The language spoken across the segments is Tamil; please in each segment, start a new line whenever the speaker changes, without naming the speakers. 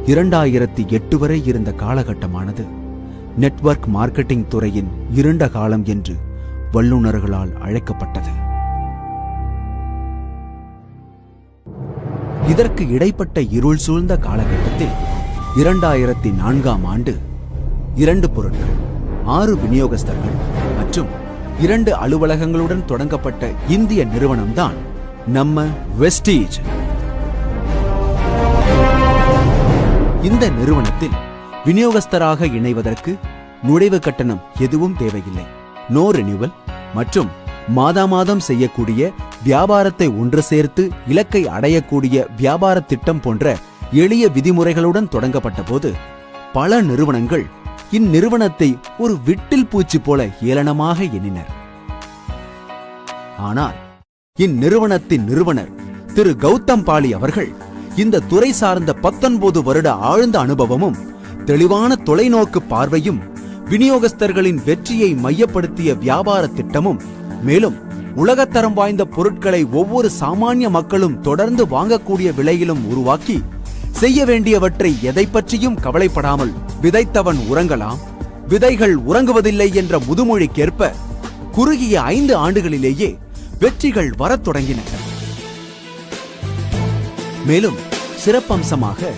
2008 வரை இருந்த காலகட்டமானது நெட்வொர்க் மார்க்கெட்டிங் துறையின் இருண்ட காலம் என்று வல்லுநர்களால் அழைக்கப்பட்டது. இதற்கு இடைப்பட்ட இருள் சூழ்ந்த காலகட்டத்தில் 2004ஆம் ஆண்டு 2 பொருட்கள், 6 விநியோகஸ்தர்கள் மற்றும் 2 அலுவலகங்களுடன் தொடங்கப்பட்ட இந்திய நிறுவனம்தான் நம்ம வெஸ்டீஜ். இந்த நிறுவனத்தில் விநியோகஸ்தராக இணைவதற்கு நுழைவு கட்டணம் எதுவும் தேவையில்லை. நோ ரெனியூவல் மற்றும் மாதாமாதம் செய்யக்கூடிய வியாபாரத்தை ஒன்று சேர்த்து இலக்கை அடையக்கூடிய வியாபார திட்டம் போன்ற எளிய விதிமுறைகளுடன் தொடங்கப்பட்ட போது பல நிறுவனங்கள் இந்நிறுவனத்தை ஒரு விட்டில் பூச்சி போல ஏளனமாக எண்ணினர். ஆனால் இந்நிறுவனத்தின் நிறுவனர் திரு கௌதம் பாலி அவர்கள் இந்த துறை சார்ந்த 19 வருட ஆழ்ந்த அனுபவமும் தெளிவான தொலைநோக்கு பார்வையும் விநியோகஸ்தர்களின் வெற்றியை மையப்படுத்திய வியாபார திட்டமும் மேலும் உலகத்தரம் வாய்ந்த பொருட்களை ஒவ்வொரு சாமானிய மக்களும் தொடர்ந்து வாங்கக்கூடிய விலையிலும் உருவாக்கி செய்ய வேண்டியவற்றை எதை பற்றியும் கவலைப்படாமல் விதைத்தவன் உறங்கலாம், விதைகள் உறங்குவதில்லை என்ற முதுமொழிக்கேற்ப குறுகிய 5 ஆண்டுகளிலேயே வெற்றிகள் வரத் தொடங்கின. மேலும் சிறப்பம்சமாக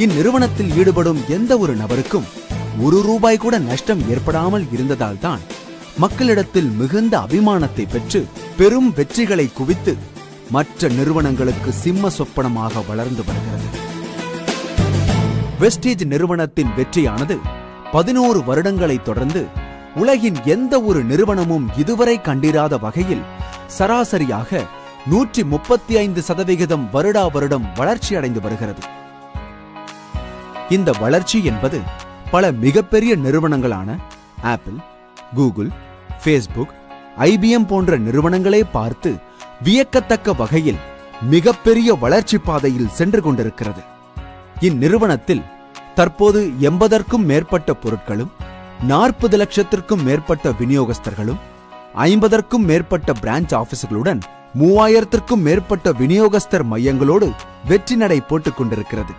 இந்நிறுவனத்தில் ஈடுபடும் எந்த ஒரு நபருக்கும் ₹1 கூட நஷ்டம் ஏற்படாமல் இருந்ததால் தான் மக்களிடத்தில் மிகுந்த அபிமானத்தை பெற்று பெரும் வெற்றிகளை குவித்து மற்ற நிறுவனங்களுக்கு சிம்ம சொப்பனமாக வளர்ந்து வருகிறது. வெஸ்டீஜ் நிறுவனத்தின் வெற்றியானது 11 வருடங்களை தொடர்ந்து உலகின் எந்த ஒரு நிறுவனமும் இதுவரை கண்டிராத வகையில் சராசரியாக 135% வருடா வருடம் வளர்ச்சி அடைந்து வருகிறது. இந்த வளர்ச்சி என்பது பல மிகப்பெரிய நிறுவனங்களான ஆப்பிள், கூகுள், ஃபேஸ்புக், IBM போன்ற நிறுவனங்களே பார்த்து வியக்கத்தக்க வகையில் மிகப்பெரிய வளர்ச்சி பாதையில் சென்று கொண்டிருக்கிறது. இந்நிறுவனத்தில் தற்போது 80க்கும் மேற்பட்ட பொருட்களும் 40 லட்சத்திற்கும் மேற்பட்ட விநியோகஸ்தர்களும் 50க்கும் மேற்பட்ட பிரான்ச் ஆபீஸ்களுடன் 3000த்திற்கும் மேற்பட்ட விநியோகஸ்தர் மையங்களோடு வெற்றி நடை போட்டுக் கொண்டிருக்கிறது.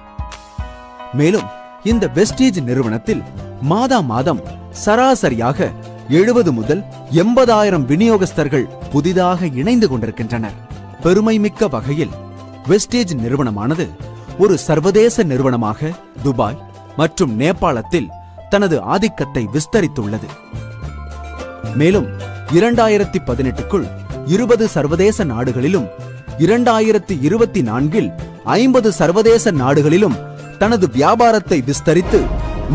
மேலும் இந்த வெஸ்டீஜ் நிறுவனத்தில் மாதா மாதம் சராசரியாக 70 முதல் 80,000 விநியோகஸ்தர்கள் புதிதாக இணைந்து கொண்டிருக்கின்றனர். பெருமைமிக்க வகையில் வெஸ்டீஜ் நிறுவனமானது ஒரு சர்வதேச நிறுவனமாக துபாய் மற்றும் நேபாளத்தில் தனது ஆதிக்கத்தை விஸ்தரித்துள்ளது. மேலும் 2018க்குள் 20 சர்வதேச நாடுகளிலும் 2024இல் 50 சர்வதேச நாடுகளிலும் தனது வியாபாரத்தை விஸ்தரித்து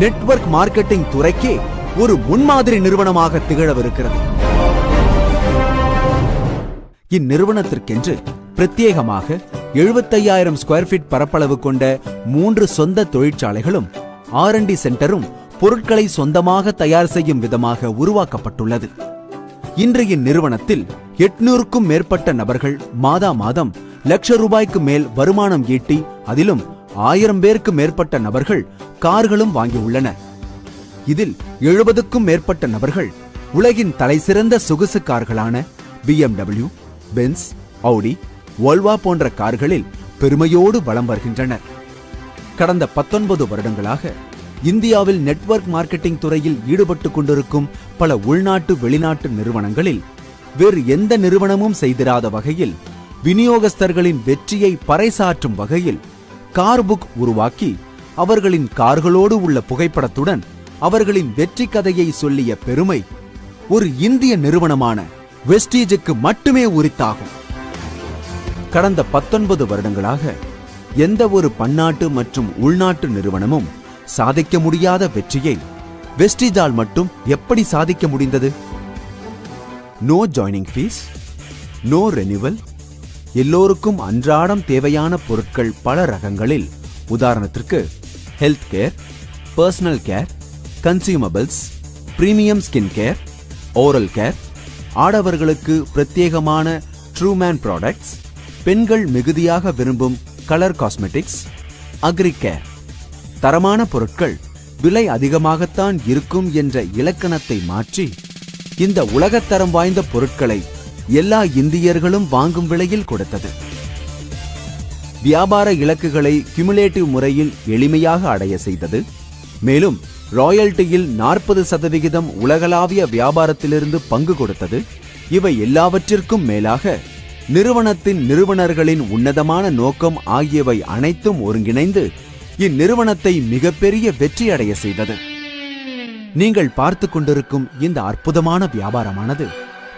நெட்வொர்க் மார்க்கெட்டிங் துறைக்கே ஒரு முன்மாதிரி நிறுவனமாக திகழவிருக்கிறது. இந்நிறுவனத்திற்கென்று பிரத்யேகமாக 75,000 ஸ்கொயர் ஃபீட் பரப்பளவு கொண்ட 3 சொந்த தொழிற்சாலைகளும் R&D சென்டரும் பொருட்களை சொந்தமாக தயார் செய்யும் விதமாக உருவாக்கப்பட்டுள்ளது. இன்று இந்நிறுவனத்தில் 800க்கும் மேற்பட்ட நபர்கள் மாதா மாதம் ₹1,00,000 மேல் வருமானம் ஈட்டி அதிலும் 1000 பேருக்கு மேற்பட்ட நபர்கள் கார்களும் வாங்கியுள்ளனர். இதில் 70க்கும் மேற்பட்ட நபர்கள் உலகின் தலைசிறந்த சொகுசு கார்களான BMW, பென்ஸ், ஆடி, வோல்வோ போன்ற கார்களில் பெருமையோடு வலம் வருகின்றனர். கடந்த 19 வருடங்களாக இந்தியாவில் நெட்வொர்க் மார்க்கெட்டிங் துறையில் ஈடுபட்டுக் கொண்டிருக்கும் பல உள்நாட்டு வெளிநாட்டு நிறுவனங்களில் வேறு எந்த நிறுவனமும் செய்திராத வகையில் விநியோகஸ்தர்களின் வெற்றியை பறைசாற்றும் வகையில் கார் புக் உருவாக்கி அவர்களின் கார்களோடு உள்ள புகைப்படத்துடன் அவர்களின் வெற்றி கதையை சொல்லிய பெருமை ஒரு இந்திய நிறுவனமான வெஸ்டீஜுக்கு மட்டுமே உரித்தாகும். கடந்த 19 வருடங்களாக எந்த ஒரு பன்னாட்டு மற்றும் உள்நாட்டு நிறுவனமும் சாதிக்க முடியாத வெற்றியை வெஸ்டீஜால் மட்டும் எப்படி சாதிக்க முடிந்தது? No joining fees, no renewal, எல்லோருக்கும் அன்றாடம் தேவையான பொருட்கள் பல ரகங்களில், உதாரணத்திற்கு health care, personal care, consumables, premium skin care, oral care, ஆடவர்களுக்கு பிரத்யேகமான ட்ரூமேன் ப்ராடக்ட்ஸ், பெண்கள் மிகுதியாக விரும்பும் கலர் காஸ்மெட்டிக்ஸ், அக்ரி கேர். தரமான பொருட்கள் விலை அதிகமாகத்தான் இருக்கும் என்ற இலக்கணத்தை மாற்றி இந்த உலகத்தரம் வாய்ந்த பொருட்களை எல்லா இந்தியர்களும் வாங்கும் விலையில் கொடுத்தது. வியாபார இலக்குகளை கியூமுலேட்டிவ் முறையில் எளிமையாக அடைய செய்தது. மேலும் ராயல்டியில் 40% உலகளாவிய வியாபாரத்திலிருந்து பங்கு கொடுத்தது. இவை எல்லாவற்றிற்கும் மேலாக நிறுவனத்தின் நிறுவனர்களின் உன்னதமான நோக்கம் ஆகியவை அனைத்தும் ஒருங்கிணைந்து இந்நிறுவனத்தை மிகப்பெரிய வெற்றியடைய செய்தது. நீங்கள் பார்த்து கொண்டிருக்கும் இந்த அற்புதமான வியாபாரமானது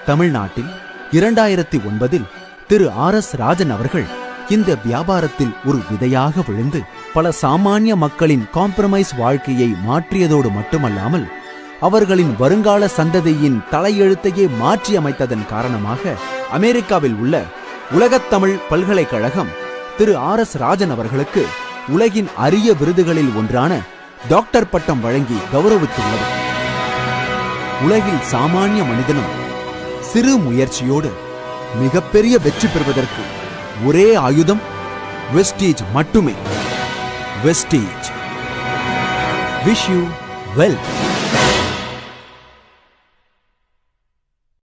தமிழ்நாட்டில் 2009 திரு RS ராஜன் அவர்கள் இந்த வியாபாரத்தில் ஒரு விதையாக விழுந்து பல சாமானிய மக்களின் காம்ப்ரமைஸ் வாழ்க்கையை மாற்றியதோடு மட்டுமல்லாமல் அவர்களின் வருங்கால சந்ததியின் தலையெழுத்தையே மாற்றி அமைத்ததன் காரணமாக அமெரிக்காவில் உள்ள உலகத்தமிழ் பல்கலைக்கழகம் திரு RS ராஜன் அவர்களுக்கு உலகின் அரிய விருதுகளில் ஒன்றான டாக்டர் பட்டம் வழங்கி கௌரவித்துள்ளது. உலகில் சாமானிய மனிதனும் சிறு முயற்சியோடு மிகப்பெரிய வெற்றி பெறுவதற்கு ஒரே ஆயுதம் வெஸ்டீஜ் மட்டுமே. வெஸ்டீஜ். Wish you wealth.